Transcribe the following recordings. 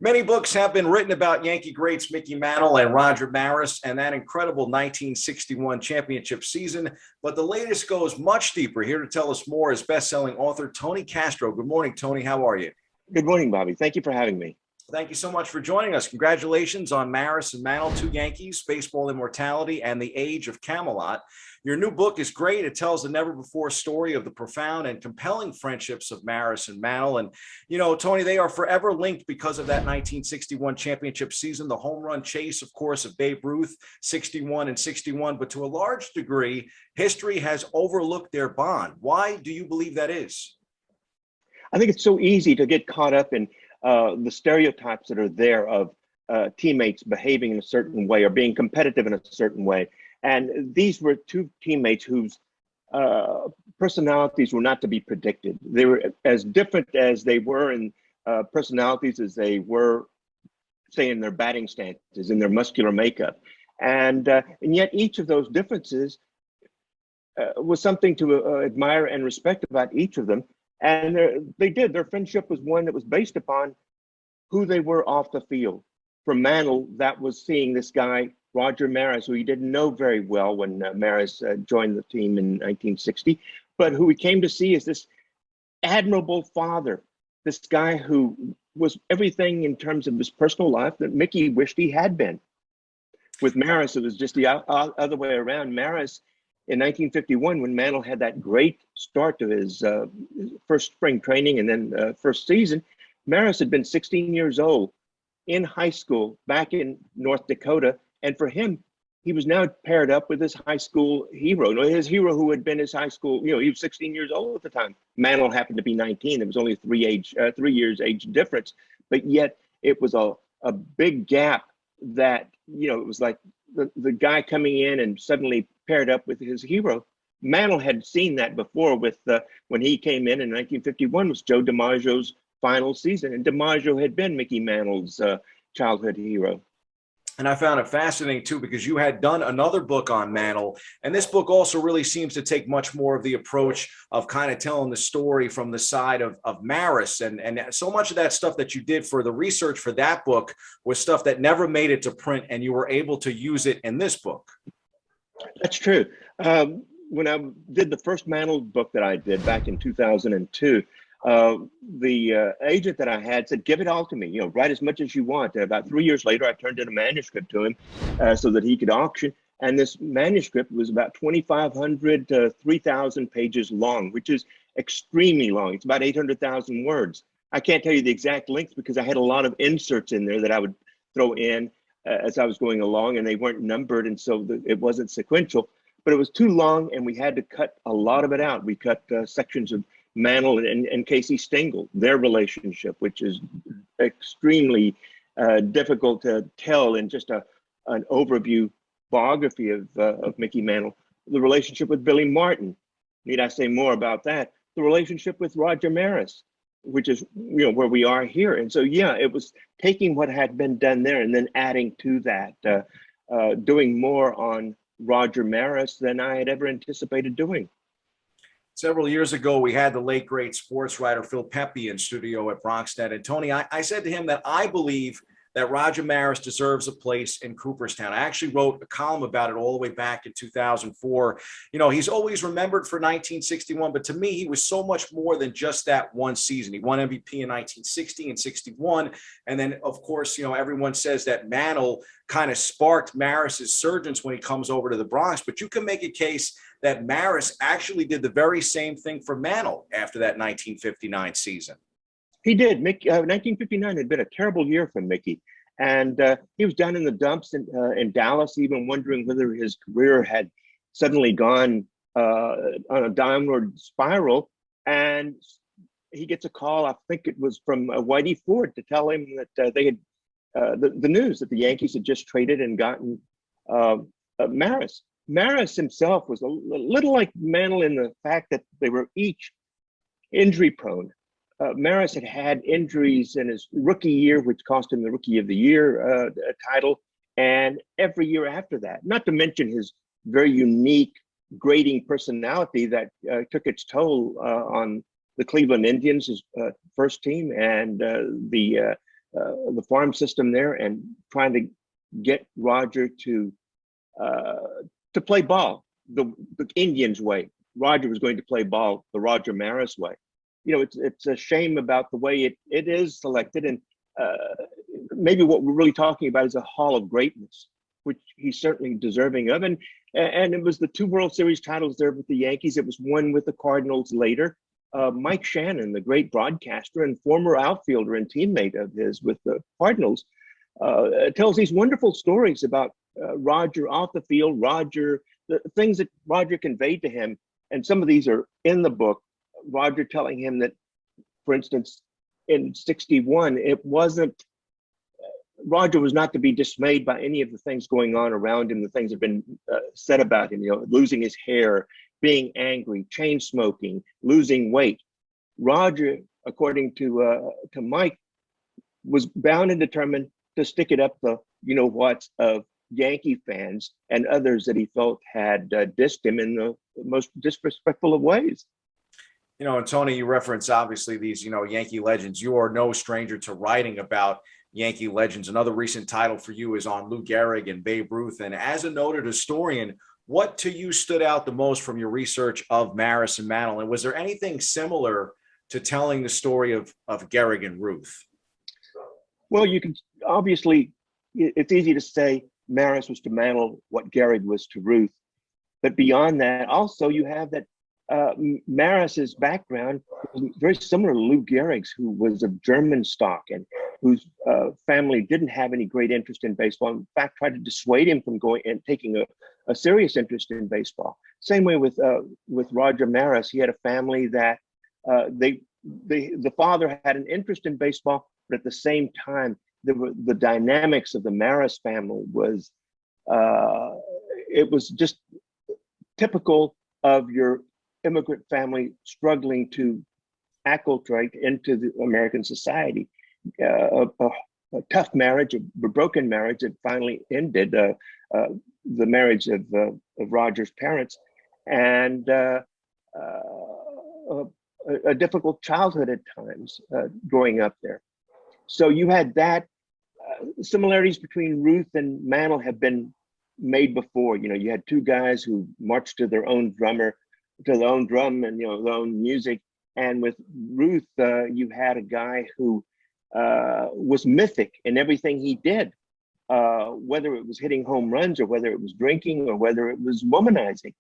Many books have been written about Yankee greats Mickey Mantle and Roger Maris and that incredible 1961 championship season, but the latest goes much deeper. Here to tell us more is best-selling author Tony Castro. Good morning, Tony. How are you? Good morning, Bobby. Thank you for having me. Thank you so much for joining us. Congratulations on Maris and Mantle, two Yankees, baseball immortality, and the Age of Camelot. Your new book is great. It tells the never-before story of the profound and compelling friendships of Maris and Mantle. And, you know, Tony, they are forever linked because of that 1961 championship season, the home run chase, of course, of Babe Ruth, 61 and 61. But to a large degree, history has overlooked their bond. Why do you believe that is? I think it's so easy to get caught up in the stereotypes that are there of teammates behaving in a certain way or being competitive in a certain way. And these were two teammates whose personalities were not to be predicted. They were as different as they were in personalities as they were, say, in their batting stances, in their muscular makeup. And yet each of those differences was something to admire and respect about each of them. And their friendship was one that was based upon who they were off the field. For Mantle, that was seeing this guy, Roger Maris, who he didn't know very well when Maris joined the team in 1960, but who he came to see as this admirable father, this guy who was everything in terms of his personal life that Mickey wished he had been. With Maris, it was just the other way around. Maris, in 1951, when Mantle had that great start to his first spring training and then first season, Maris had been 16 years old in high school back in North Dakota. And for him, he was now paired up with his high school hero, his hero who had been his high school, he was 16 years old at the time. Mantle happened to be 19. There was only a 3 years age difference, but yet it was a big gap that, it was like the guy coming in and suddenly paired up with his hero. Mantle had seen that before with when he came in 1951 was Joe DiMaggio's final season, and DiMaggio had been Mickey Mantle's childhood hero. And I found it fascinating, too, because you had done another book on Mantle. And this book also really seems to take much more of the approach of kind of telling the story from the side of Maris. And so much of that stuff that you did for the research for that book was stuff that never made it to print, and you were able to use it in this book. That's true. When I did the first Mantle book that I did back in 2002, the agent that I had said, give it all to me, write as much as you want. About 3 years later, I turned in a manuscript to him so that he could auction. And this manuscript was about 2,500 to 3,000 pages long, which is extremely long. It's about 800,000 words. I can't tell you the exact length because I had a lot of inserts in there that I would throw in as I was going along, and they weren't numbered, and so it wasn't sequential. But it was too long, and we had to cut a lot of it out. We cut sections of Mantle and Casey Stengel, their relationship, which is extremely difficult to tell in just an overview biography of Mickey Mantle. The relationship with Billy Martin, need I say more about that? The relationship with Roger Maris, which is where we are here. And so, yeah, it was taking what had been done there and then adding to that, doing more on Roger Maris than I had ever anticipated doing. Several years ago, we had the late, great sports writer Phil Pepe in studio at BronxNet. And Tony, I said to him that I believe that Roger Maris deserves a place in Cooperstown. I actually wrote a column about it all the way back in 2004. He's always remembered for 1961, but to me, he was so much more than just that one season. He won MVP in 1960 and 61. And then, of course, everyone says that Mantle kind of sparked Maris's surgence when he comes over to the Bronx. But you can make a case that Maris actually did the very same thing for Mantle after that 1959 season. He did. 1959 had been a terrible year for Mickey. And he was down in the dumps in Dallas, even wondering whether his career had suddenly gone on a downward spiral. And he gets a call, I think it was from Whitey Ford, to tell him that they had the news that the Yankees had just traded and gotten Maris. Maris himself was a little like Mantle in the fact that they were each injury prone. Maris had had injuries in his rookie year, which cost him the Rookie of the Year title, and every year after that. Not to mention his very unique grading personality that took its toll on the Cleveland Indians, his first team, and the the farm system there and trying to get Roger to play ball the Indians' way. Roger was going to play ball the Roger Maris way. It's a shame about the way it is selected, and maybe what we're really talking about is a hall of greatness, which he's certainly deserving of. And it was the 2 World Series titles there with the Yankees. It was one with the Cardinals later. Mike Shannon, the great broadcaster and former outfielder and teammate of his with the Cardinals, tells these wonderful stories about Roger off the field, Roger, the things that Roger conveyed to him. And some of these are in the book. Roger telling him that, for instance, in '61, Roger was not to be dismayed by any of the things going on around him, the things that have been said about him, losing his hair, being angry, chain smoking, losing weight. Roger, according to Mike, was bound and determined to stick it up the whats of Yankee fans and others that he felt had dissed him in the most disrespectful of ways. And Tony, you reference obviously these, Yankee legends. You are no stranger to writing about Yankee legends. Another recent title for you is on Lou Gehrig and Babe Ruth. And as a noted historian, what to you stood out the most from your research of Maris and Mantle? And was there anything similar to telling the story of Gehrig and Ruth? Well, you can obviously, it's easy to say Maris was to Mantle what Gehrig was to Ruth. But beyond that, also you have that Maris's background was very similar to Lou Gehrig's, who was of German stock and whose family didn't have any great interest in baseball. In fact, tried to dissuade him from going and taking a serious interest in baseball. Same way with Roger Maris. He had a family that the father had an interest in baseball, but at the same time, the dynamics of the Maris family was it was just typical of your immigrant family struggling to acculturate into the American society. A tough marriage, a broken marriage that finally ended the marriage of Roger's parents, and a difficult childhood at times growing up there. So you had that. Similarities between Ruth and Mantle have been made before. You had 2 guys who marched to their own drum and their own music. And with Ruth, you had a guy who was mythic in everything he did, whether it was hitting home runs or whether it was drinking or whether it was womanizing.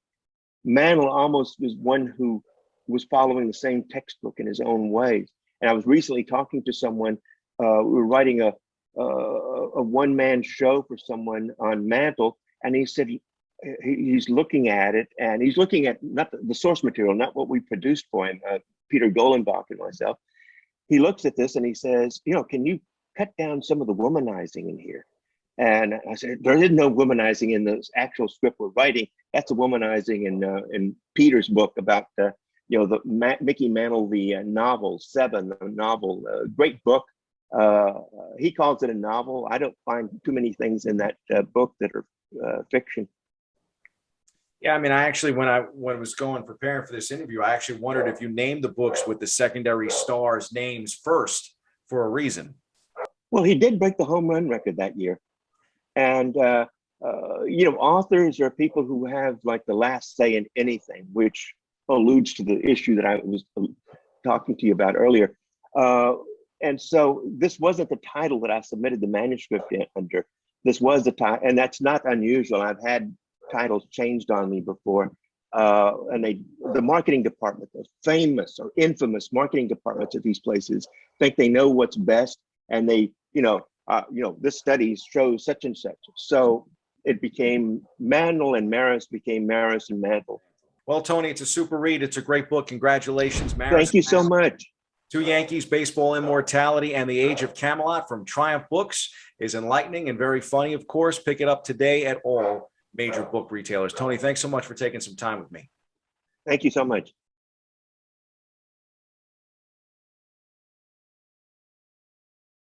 Mantle almost was one who was following the same textbook in his own ways. And I was recently talking to someone. We were writing a one-man show for someone on Mantle, and he said he's looking at it, and he's looking at not the source material, not what we produced for him, Peter Golenbach and myself. He looks at this and he says, can you cut down some of the womanizing in here? And I said, there is no womanizing in the actual script we're writing. That's a womanizing in Peter's book about the Mickey Mantle, the novel, Seven, the novel, great book. He calls it a novel. I don't find too many things in that book that are fiction. Yeah, I mean, I actually, when I was preparing for this interview, I actually wondered if you named the books with the secondary stars' names first for a reason. Well, he did break the home run record that year. And, authors are people who have like the last say in anything, which alludes to the issue that I was talking to you about earlier. And so this wasn't the title that I submitted the manuscript under. This was the title, and that's not unusual. I've had titles changed on me before. And the marketing department, the famous or infamous marketing departments at these places think they know what's best. And they, this study shows such and such. So it became Mantle, and Maris became Maris and Mantle. Well, Tony, it's a super read. It's a great book. Congratulations, Maris. Thank you so much. 2 Yankees, Baseball, Immortality, and the Age of Camelot from Triumph Books is enlightening and very funny, of course. Pick it up today at all major book retailers. Tony, thanks so much for taking some time with me. Thank you so much.